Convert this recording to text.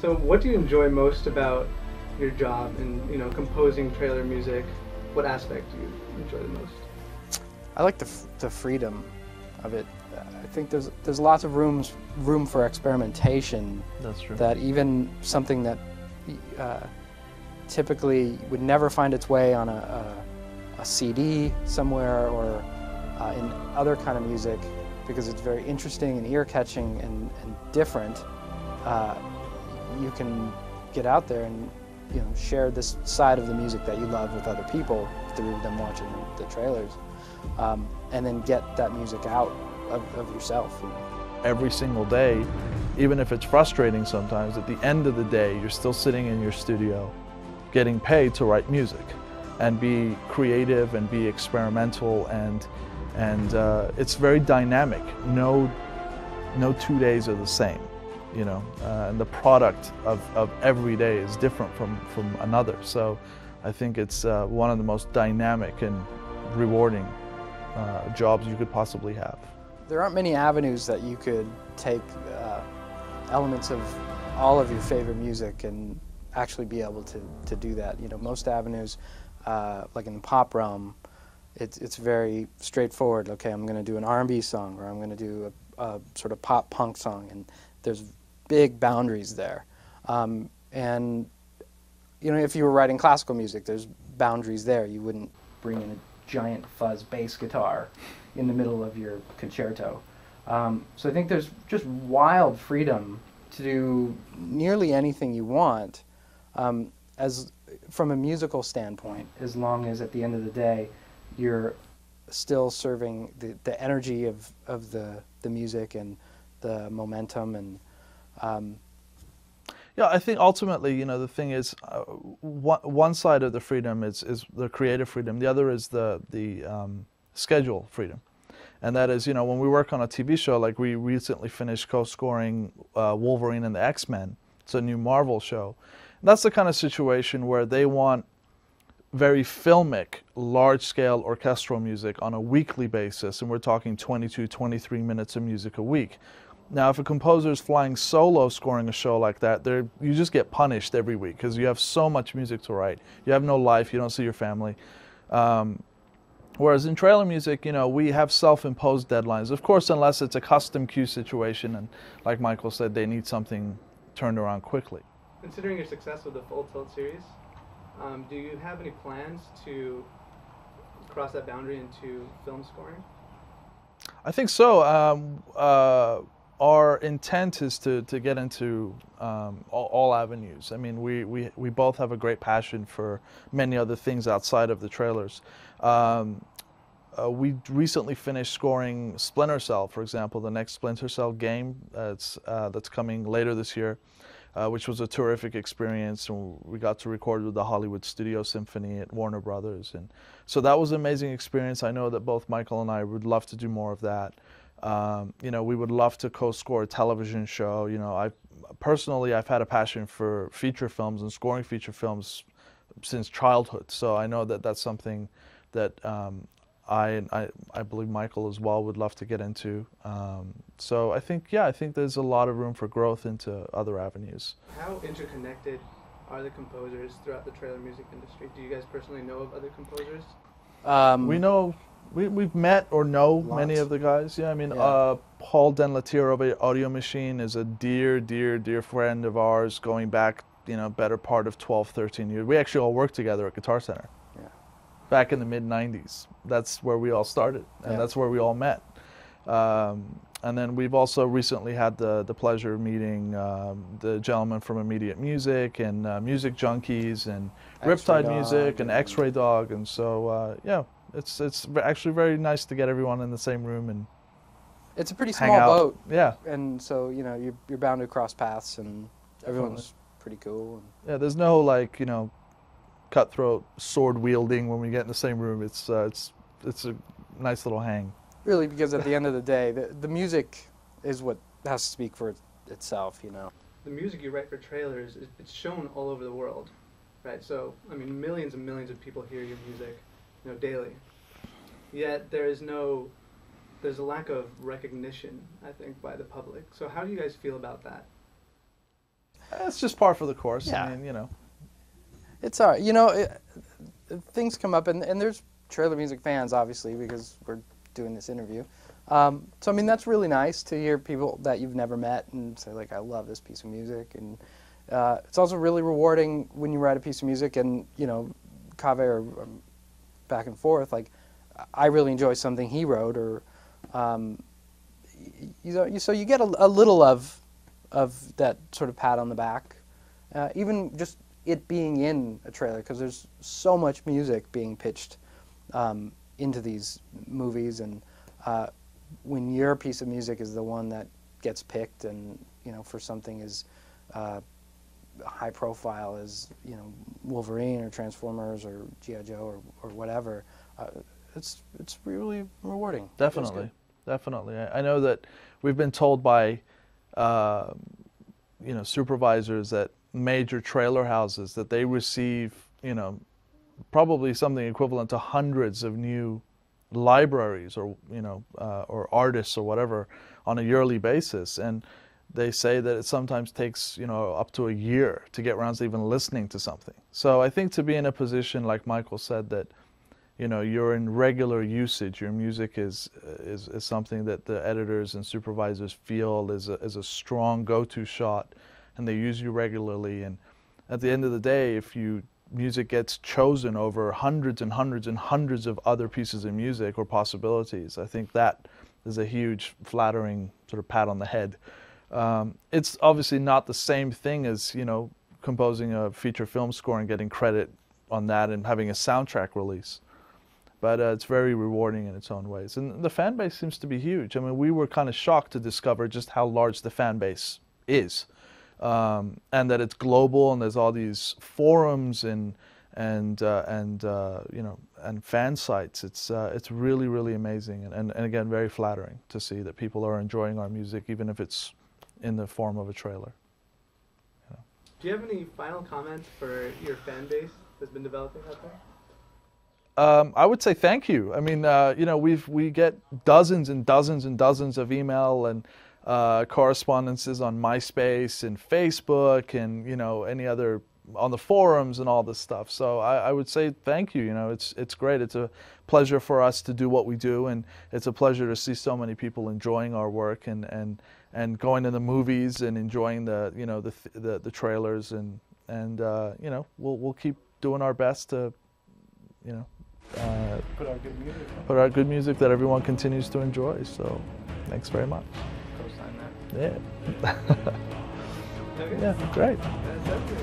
So what do you enjoy most about your job and, you know, composing trailer music? What aspect do you enjoy the most? I like the freedom of it. I think there's lots of room for experimentation. That's true. That even something that typically would never find its way on a CD somewhere or in other kind of music, because it's very interesting and ear-catching and different. You can get out there and, you know, share this side of the music that you love with other people through them watching the trailers, and then get that music out of yourself. Every single day, even if it's frustrating sometimes, at the end of the day, you're still sitting in your studio getting paid to write music and be creative and be experimental, and it's very dynamic. No 2 days are the same, you know, and the product of every day is different from another. So I think it's one of the most dynamic and rewarding jobs you could possibly have. There aren't many avenues that you could take elements of all of your favorite music and actually be able to do that. You know, most avenues, like in the pop realm, it's very straightforward. Okay, I'm going to do an R&B song, or I'm going to do a sort of pop punk song, and there's big boundaries there. And you know, if you were writing classical music, there's boundaries there. You wouldn't bring in a giant fuzz bass guitar in the middle of your concerto. So I think there's just wild freedom to do nearly anything you want, as from a musical standpoint, as long as at the end of the day you're still serving the energy of the music and the momentum. And yeah, I think ultimately, you know, the thing is, one side of the freedom is the creative freedom. The other is the schedule freedom. And that is, you know, when we work on a TV show, like we recently finished co-scoring Wolverine and the X-Men. It's a new Marvel show. And that's the kind of situation where they want very filmic, large-scale orchestral music on a weekly basis, and we're talking 22, 23 minutes of music a week. Now, if a composer is flying solo scoring a show like that, you just get punished every week because you have so much music to write. You have no life, you don't see your family. Whereas in trailer music, you know, we have self-imposed deadlines. Of course, unless it's a custom cue situation, and like Michael said, they need something turned around quickly. Considering your success with the Full Tilt series, do you have any plans to cross that boundary into film scoring? I think so. Our intent is to get into all avenues. I mean, we both have a great passion for many other things outside of the trailers. We recently finished scoring Splinter Cell, for example, the next Splinter Cell game that's coming later this year, which was a terrific experience. And we got to record with the Hollywood Studio Symphony at Warner Brothers, and so that was an amazing experience. I know that both Michael and I would love to do more of that. You know, we would love to co-score a television show. You know, personally, I've had a passion for feature films and scoring feature films since childhood. So I know that that's something that I believe Michael as well would love to get into. So I think there's a lot of room for growth into other avenues. How interconnected are the composers throughout the trailer music industry? Do you guys personally know of other composers? We know. We've met or know many of the guys. Yeah, I mean, Paul Denlatier of Audio Machine is a dear friend of ours, going back, you know, better part of 12, 13 years. We actually all worked together at Guitar Center back in the mid-90s. That's where we all started, and that's where we all met. And then we've also recently had the pleasure of meeting the gentleman from Immediate Music and Music Junkies and Riptide Music and X-Ray Dog, and so yeah. It's actually very nice to get everyone in the same room and it's a pretty small boat. Yeah. And so, you know, you're bound to cross paths, and everyone's pretty cool. Yeah, there's no, like, you know, cutthroat sword wielding when we get in the same room. It's a nice little hang. Really, because at the end of the day, the music is what has to speak for itself, you know. The music you write for trailers, it's shown all over the world, right? So, I mean, millions and millions of people hear your music, you know, daily. Yet there's a lack of recognition, I think, by the public. So how do you guys feel about that? It's just par for the course. Yeah. I mean, you know. It's all right. You know, things come up, and there's trailer music fans, obviously, because we're doing this interview. So, I mean, that's really nice to hear people that you've never met and say, like, I love this piece of music. And it's also really rewarding when you write a piece of music and, you know, Kaveh or back and forth, like, I really enjoy something he wrote, or, you know, so you get a little of that sort of pat on the back, even just it being in a trailer, because there's so much music being pitched into these movies, and when your piece of music is the one that gets picked, and you know, for something as high profile as, you know, Wolverine or Transformers or G.I. Joe or whatever, it's really rewarding. Definitely, definitely. I know that we've been told by you know, supervisors at major trailer houses that they receive, you know, probably something equivalent to hundreds of new libraries, or you know, or artists or whatever, on a yearly basis, and they say that it sometimes takes, you know, up to a year to get around to even listening to something. So I think to be in a position, like Michael said, that, you know, you're in regular usage, your music is something that the editors and supervisors feel is a strong go-to shot, and they use you regularly. And at the end of the day, if music gets chosen over hundreds and hundreds and hundreds of other pieces of music or possibilities, I think that is a huge, flattering sort of pat on the head. It's obviously not the same thing as, you know, composing a feature film score and getting credit on that and having a soundtrack release. But it's very rewarding in its own ways. And the fan base seems to be huge. I mean, we were kind of shocked to discover just how large the fan base is. And that it's global, and there's all these forums and you know, and fan sites. It's really, really amazing, and again, very flattering to see that people are enjoying our music, even if it's in the form of a trailer. You know. Do you have any final comments for your fan base that's been developing out there? I would say thank you. I mean, you know, we get dozens and dozens and dozens of email and correspondences on MySpace and Facebook, and you know, any other, on the forums and all this stuff. So I would say thank you. You know, it's great. It's a pleasure for us to do what we do, and it's a pleasure to see so many people enjoying our work and going to the movies and enjoying the, you know, the trailers, and you know, we'll keep doing our best to, you know, Put out good music. put out good music that everyone continues to enjoy. So thanks very much. Co-sign that. Yeah. Okay. Yeah, great. That's it.